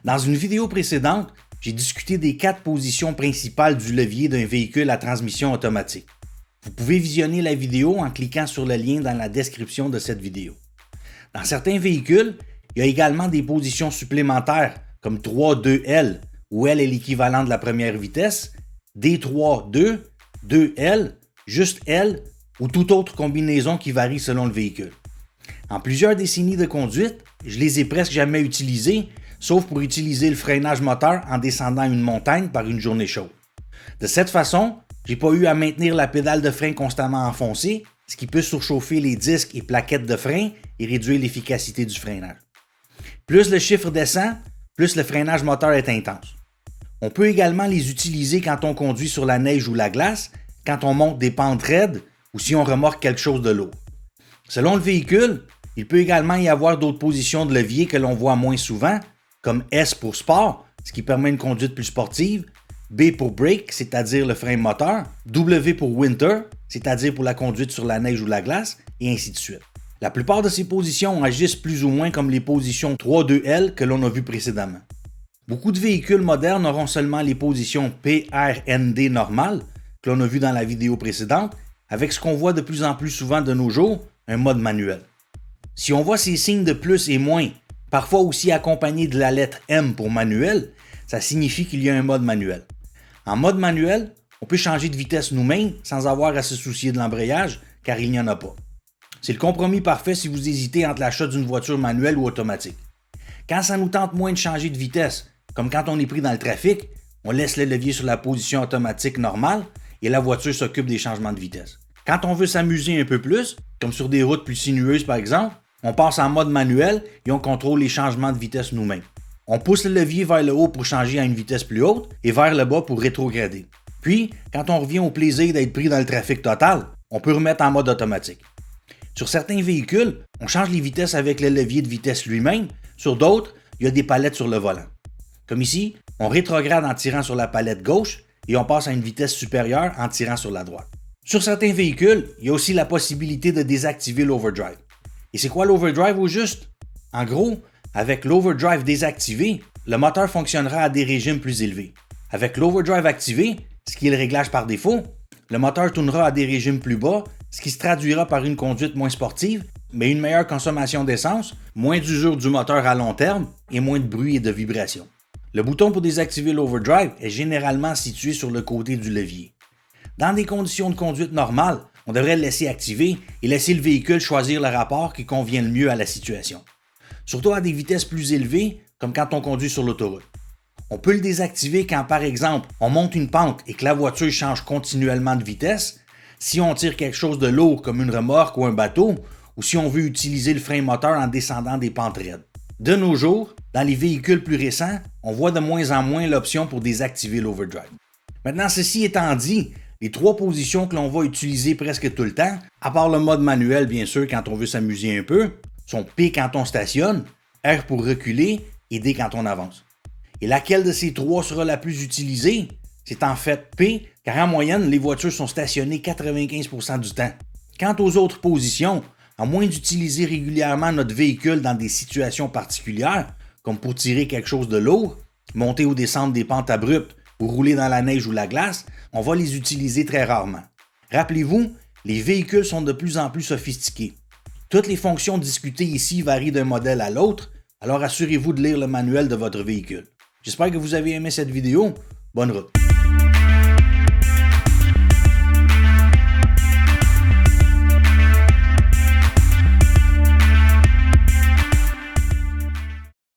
Dans une vidéo précédente, j'ai discuté des 4 positions principales du levier d'un véhicule à transmission automatique. Vous pouvez visionner la vidéo en cliquant sur le lien dans la description de cette vidéo. Dans certains véhicules, il y a également des positions supplémentaires comme 3-2L, où L est l'équivalent de la première vitesse, D3-2, 2L, juste L ou toute autre combinaison qui varie selon le véhicule. En plusieurs décennies de conduite, je les ai presque jamais utilisées, sauf pour utiliser le freinage moteur en descendant une montagne par une journée chaude. De cette façon, j'ai pas eu à maintenir la pédale de frein constamment enfoncée, ce qui peut surchauffer les disques et plaquettes de frein et réduire l'efficacité du freinage. Plus le chiffre descend, plus le freinage moteur est intense. On peut également les utiliser quand on conduit sur la neige ou la glace, quand on monte des pentes raides ou si on remorque quelque chose de lourd. Selon le véhicule, il peut également y avoir d'autres positions de levier que l'on voit moins souvent, comme S pour sport, ce qui permet une conduite plus sportive, B pour brake, c'est-à-dire le frein moteur, W pour winter, c'est-à-dire pour la conduite sur la neige ou la glace, et ainsi de suite. La plupart de ces positions agissent plus ou moins comme les positions 3-2L que l'on a vues précédemment. Beaucoup de véhicules modernes auront seulement les positions PRND normales, que l'on a vues dans la vidéo précédente, avec ce qu'on voit de plus en plus souvent de nos jours, un mode manuel. Si on voit ces signes de plus et moins, parfois aussi accompagnés de la lettre M pour manuel, ça signifie qu'il y a un mode manuel. En mode manuel, on peut changer de vitesse nous-mêmes sans avoir à se soucier de l'embrayage, car il n'y en a pas. C'est le compromis parfait si vous hésitez entre l'achat d'une voiture manuelle ou automatique. Quand ça nous tente moins de changer de vitesse, comme quand on est pris dans le trafic, on laisse le levier sur la position automatique normale et la voiture s'occupe des changements de vitesse. Quand on veut s'amuser un peu plus, comme sur des routes plus sinueuses par exemple, on passe en mode manuel et on contrôle les changements de vitesse nous-mêmes. On pousse le levier vers le haut pour changer à une vitesse plus haute et vers le bas pour rétrograder. Puis, quand on revient au plaisir d'être pris dans le trafic total, on peut remettre en mode automatique. Sur certains véhicules, on change les vitesses avec le levier de vitesse lui-même. Sur d'autres, il y a des palettes sur le volant. Comme ici, on rétrograde en tirant sur la palette gauche et on passe à une vitesse supérieure en tirant sur la droite. Sur certains véhicules, il y a aussi la possibilité de désactiver l'overdrive. Et c'est quoi l'overdrive au juste? En gros, avec l'overdrive désactivé, le moteur fonctionnera à des régimes plus élevés. Avec l'overdrive activé, ce qui est le réglage par défaut, le moteur tournera à des régimes plus bas, ce qui se traduira par une conduite moins sportive, mais une meilleure consommation d'essence, moins d'usure du moteur à long terme et moins de bruit et de vibration. Le bouton pour désactiver l'overdrive est généralement situé sur le côté du levier. Dans des conditions de conduite normales, on devrait le laisser activer et laisser le véhicule choisir le rapport qui convient le mieux à la situation. Surtout à des vitesses plus élevées, comme quand on conduit sur l'autoroute. On peut le désactiver quand, par exemple, on monte une pente et que la voiture change continuellement de vitesse, si on tire quelque chose de lourd comme une remorque ou un bateau, ou si on veut utiliser le frein moteur en descendant des pentes raides. De nos jours, dans les véhicules plus récents, on voit de moins en moins l'option pour désactiver l'overdrive. Maintenant, ceci étant dit, les 3 positions que l'on va utiliser presque tout le temps, à part le mode manuel bien sûr quand on veut s'amuser un peu, sont P quand on stationne, R pour reculer et D quand on avance. Et laquelle de ces 3 sera la plus utilisée? C'est en fait P, car en moyenne, les voitures sont stationnées 95% du temps. Quant aux autres positions, à moins d'utiliser régulièrement notre véhicule dans des situations particulières, comme pour tirer quelque chose de lourd, monter ou descendre des pentes abruptes ou rouler dans la neige ou la glace, on va les utiliser très rarement. Rappelez-vous, les véhicules sont de plus en plus sophistiqués. Toutes les fonctions discutées ici varient d'un modèle à l'autre, alors assurez-vous de lire le manuel de votre véhicule. J'espère que vous avez aimé cette vidéo. Bonne route!